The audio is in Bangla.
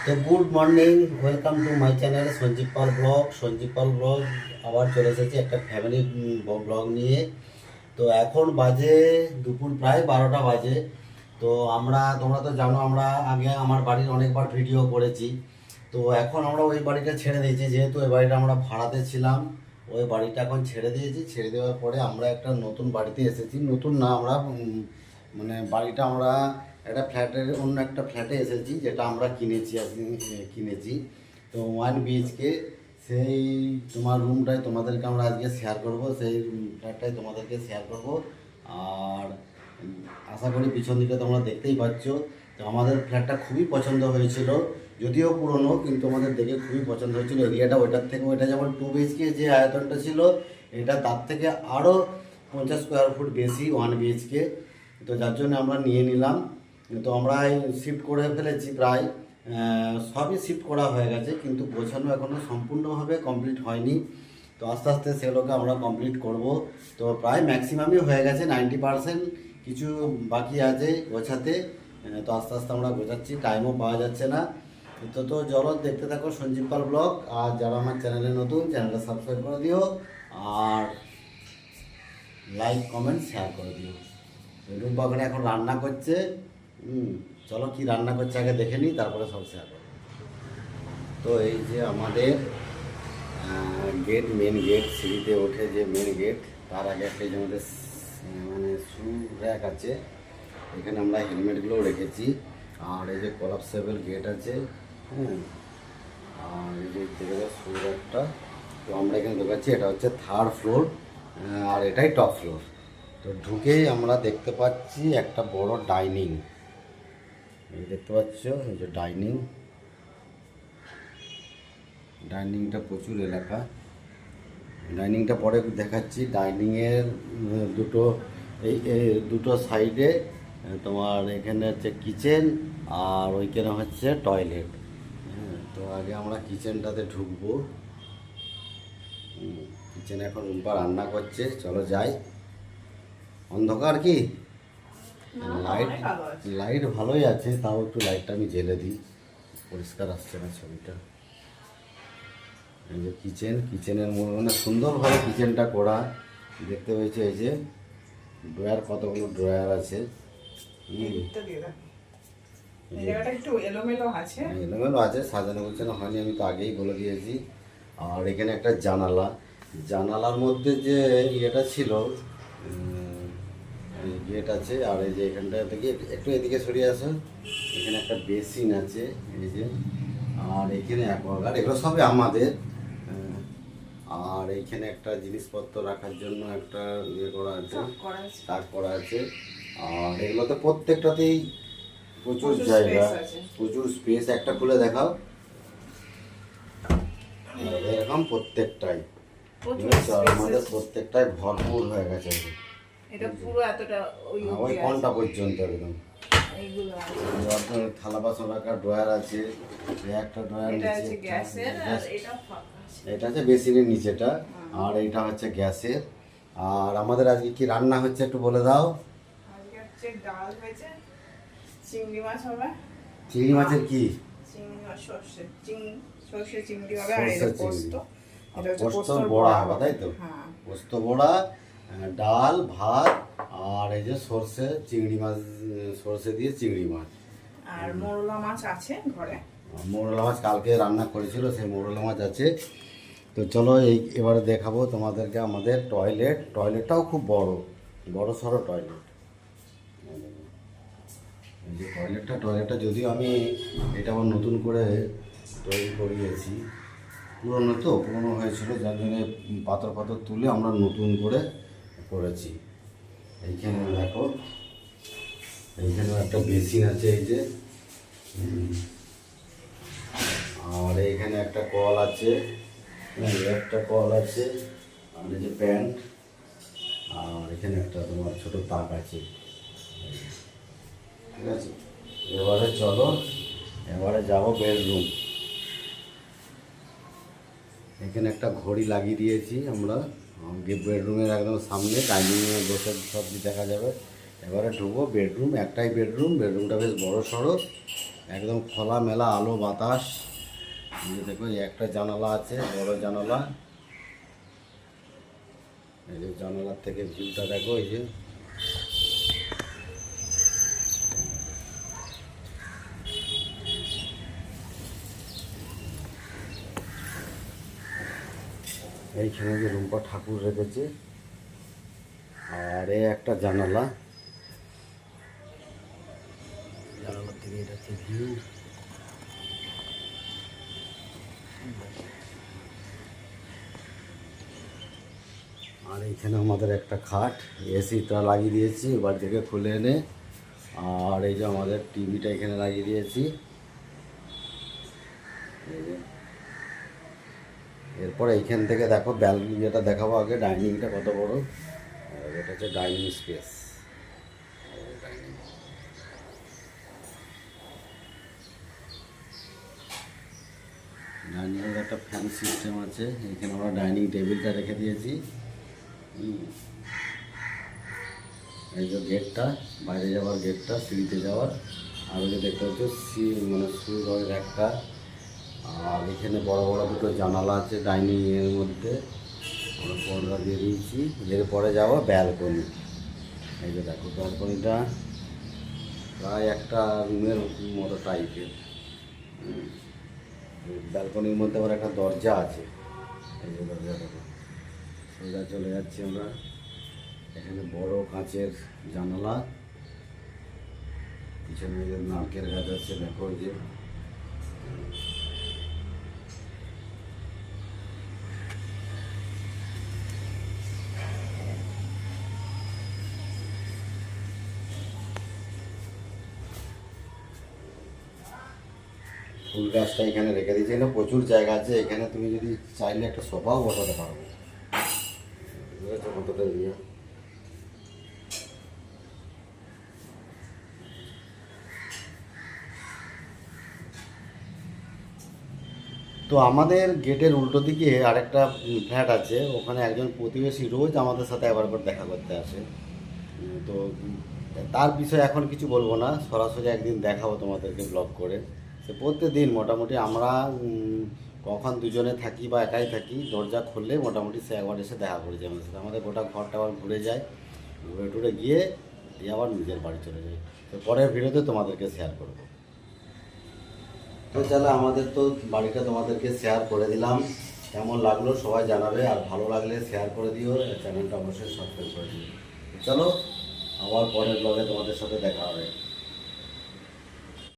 তো good morning, welcome to my channel Sanjeev Pal blog. Sanjeev Pal blog আবার চলে এসেছি একটা ফ্যামিলি ব্লগ নিয়ে। তো এখন বাজে দুপুর প্রায় 12টা বাজে। তো তোমরা তো জানো, আমরা আগে আমার বাড়ির অনেকবার ভিডিও করেছি। তো এখন আমরা ওই বাড়িটা ছেড়ে দিয়েছি, যেহেতু ওই বাড়িটা আমরা ভাড়াতে ছিলাম। ওই বাড়িটা এখন ছেড়ে দিয়েছি। ছেড়ে দেওয়ার পরে আমরা একটা নতুন বাড়িতে এসেছি। নতুন না, আমরা মানে বাড়িটা আমরা একটা ফ্ল্যাটের অন্য একটা ফ্ল্যাটে এসেছি, যেটা আমরা কিনেছি। তো 1 BHK সেই তোমার রুমটাই তোমাদেরকে আমরা আজকে শেয়ার করব, সেই ফ্ল্যাটটাই তোমাদেরকে শেয়ার করব। আর আশা করি পিছন দিকে তোমরা দেখতেই পাচ্ছ। তো আমাদের ফ্ল্যাটটা খুবই পছন্দ হয়েছিল, যদিও পুরনো, কিন্তু আমাদের দেখে খুবই পছন্দ হয়েছিল। এরিয়াটা ওইটার থেকে, ওইটা যেমন 2 BHK যে আয়তনটা ছিল, এটা তার থেকে আরও 50 স্কোয়ার ফুট বেশি 1 BHK। তো যার জন্য আমরা নিয়ে নিলাম। তো আমরা শিফট করে ফেলেছি প্রায়, সবই শিফট করা হয়ে গেছে, কিন্তু গোছানো এখনও সম্পূর্ণভাবে কমপ্লিট হয়নি। তো আস্তে আস্তে সেগুলোকে আমরা কমপ্লিট করব। তো প্রায় ম্যাক্সিমামই হয়ে গেছে, 90%। কিছু বাকি আছে গোছাতে। তো আস্তে আস্তে আমরা গোছাচ্ছি, টাইমও পাওয়া যাচ্ছে না। তো চলো দেখতে থাকো সঞ্জীব পাল ব্লগ। আর যারা আমার চ্যানেলে নতুন, চ্যানেলটা সাবস্ক্রাইব করে দিও, আর লাইক কমেন্ট শেয়ার করে দিও। রুম্পা ওখানে এখন রান্না করছে। চলো কি রান্না করছে আগে দেখে নিই, তারপরে সব শেয়ার করো। তো এই যে আমাদের গেট, মেন গেট, সিঁড়িতে ওঠে যে মেন গেট, তার আগে একটা যে আমাদের মানে শু র্যাক আছে। এখানে আমরা হেলমেটগুলোও রেখেছি। আর এই যে কলাপসেবল গেট আছে, হ্যাঁ। আর এই যে দেখে শু র্যাকটা। তো আমরা এখানে দেখাচ্ছি, এটা হচ্ছে 3rd ফ্লোর, আর এটাই টপ ফ্লোর। তো ঢুকেই আমরা দেখতে পাচ্ছি একটা বড় ডাইনিং। এই দেখতে পাচ্ছ, এই যে ডাইনিংটা প্রচুর এলাকা। ডাইনিংটা পরে দেখাচ্ছি। ডাইনিংয়ের দুটো সাইডে তোমার এখানে হচ্ছে কিচেন, আর ওইখানে হচ্ছে টয়লেট। হ্যাঁ, তো আগে আমরা কিচেনটাতে ঢুকবো। কিচেনে এখন রুম্পা রান্না করছে, চলো যাই। অন্ধকার কি, লাইট লাইট ভালোই আছে, তাও একটু লাইটটা আমি জ্বেলে দিই, পরিষ্কার আসছে না ছবিটা। এই যে কিচেনের মানে সুন্দরভাবে কিচেনটা করা দেখতে পেয়েছে। এই যে ড্রয়ার, কতগুলো ড্রয়ার আছে। এলোমেলো আছে, সাজানো গোছানো হয়নি, আমি তো আগেই বলে দিয়েছি। আর এখানে একটা জানালার মধ্যে যে ইয়েটা ছিল, গেট আছে। আর এই যে এখানটা থেকে একটু এদিকে সরিয়ে আসো, এখানে একটা বেসিন আছে, এই যে। আর এখানে অ্যাকোয়াগার্ড, এগুলো সবই আমাদের। আর এইখানে একটা জিনিসপত্র রাখার জন্য একটা ইয়ে করা আছে, তাক করা আছে। আর এগুলোতে প্রত্যেকটাতেই প্রচুর জায়গা, প্রচুর স্পেস। একটা খুলে দেখাও, এরকম প্রত্যেকটাই আমাদের প্রত্যেকটাই ভরপুর হয়ে গেছে। এটা পুরো এতটা ওই কোনটা পর্যন্ত একদম আপনার থালা বাসন রাখার ড্রয়ার আছে, একটা ড্রয়ার নিচে, এটা হচ্ছে বেসিনের নিচেটা, আর এইটা হচ্ছে গ্যাসের। আর আমাদের আজকে কি রান্না হচ্ছে একটু বলে দাও। আজকে হচ্ছে ডাল হয়েছে, চিংড়ি মাছ হবে। চিংড়ি মাছের কি? চিংড়ি মাছ সর্ষে চিংড়ি হবে। আর এটা পোস্ত, এটা হচ্ছে পোস্ত বড়া হবে, তাই তো? হ্যাঁ, পোস্ত বড়া, ডাল, ভাত, আর এই যে চিংড়ি মাছ, সর্ষে দিয়ে চিংড়ি মাছ। আর মোরলা মাছ আছে ঘরে। মোরলা মাছ কালকে রান্না করেছিল, সেই মোরলা মাছ আছে। তো চলো এবারে দেখাবো তোমাদেরকে আমাদের টয়লেটটাও খুব বড় সড়ো টয়লেট। এই যে টয়লেটটা যদিও আমি এটা আবার নতুন করে তৈরি করিয়েছি। পুরনো হয়েছিল, যার জন্য পাথর তুলে আমরা নতুন করে করেছি। এইখানে দেখো, এইখানেও একটা বেসিন আছে, এই যে। আর এইখানে একটা কল আছে, আর এই যে প্যান্ট। আর এখানে একটা তোমার ছোট তাক আছে, ঠিক আছে। এবারে যাবো বেডরুম। এখানে একটা ঘড়ি লাগিয়ে দিয়েছি আমরা বেডরুমের একদম সামনে, ডাইনিংয়ে বসে সব দেখা যাবে। এবারে ঢুকবো বেডরুম, একটাই বেডরুমটা বেশ বড় সড়ো। একদম খোলা মেলা আলো বাতাস। এই যে দেখো, এই একটা জানালা আছে, বড় জানালা। এই যে জানালার থেকে ভিউটা দেখো, এই যে এইখানে যে রুম্পা ঠাকুর রেখেছে। আর এই একটা জানালা, জানালার থেকে এটা হচ্ছে ভিউ। আর এইখানে আমাদের একটা খাট, এসিটা লাগিয়ে দিয়েছি এবার থেকে খুলে এনে। আর এই যে আমাদের টিভিটা এখানে লাগিয়ে দিয়েছি। এই যে এরপরে এইখান থেকে দেখো ব্যালকনিটা দেখাবো। আগে ডাইনিংটা কত বড়, এটা হচ্ছে ডাইনিং স্পেস। ডাইনিংয়ের একটা ফ্যান সিস্টেম আছে। এখানে আমরা ডাইনিং টেবিলটা রেখে দিয়েছি। এই যে গেটটা, বাইরে যাওয়ার গেটটা, সিঁড়িতে যাওয়ার। আর ওই যে দেখতে পাচ্ছ মানে সুরয়ের একটা। আর এখানে বড় বড় দুটো জানালা আছে ডাইনিংয়ের মধ্যে, আমরা পর্দা দিয়ে দিয়েছি। এরপরে যাওয়া ব্যালকনি। এই যে দেখো ব্যালকনিটা প্রায় একটা রুমের মতো টাইপের। ব্যালকনির মধ্যে আবার একটা দরজা আছে। এই যে দরজা দেখো, সোজা চলে যাচ্ছি আমরা। এখানে বড় কাঁচের জানালা, পিছনে যে নারকেল গাছ আছে দেখো। যে ফুল গাছটা এখানে রেখে দিয়েছি। এখানে প্রচুর জায়গা আছে, এখানে তুমি যদি চাইলে একটা সোফাও বসাতে পারো। কতটা ইয়ে। তো আমাদের গেটের উল্টো দিকে আরেকটা ফ্ল্যাট আছে, ওখানে একজন প্রতিবেশী রোজ আমাদের সাথে একবার করে দেখা করতে আসে। তো তার বিষয়ে এখন কিছু বলবো না, সরাসরি একদিন দেখাবো তোমাদেরকে ব্লগ করে। সে প্রত্যেকদিন মোটামুটি আমরা কখন দুজনে থাকি বা একাই থাকি, দরজা খুললে মোটামুটি সে একবার এসে দেখা করে যায় আমাদের সাথে। আমাদের গোটা ঘরটা আবার ঘুরে যায়, ঘুরে টুরে গিয়ে দিয়ে আবার নিজের বাড়ি চলে যায়। তো পরের ভিডিওতে তোমাদেরকে শেয়ার করবো। তো চলো, আমাদের তো বাড়িটা তোমাদেরকে শেয়ার করে দিলাম। কেমন লাগলো সবাই জানাবে, আর ভালো লাগলে শেয়ার করে দিও, চ্যানেলটা অবশ্যই সাবস্ক্রাইব করে দিও। চলো, আবার পরের ব্লগে তোমাদের সাথে দেখা হবে।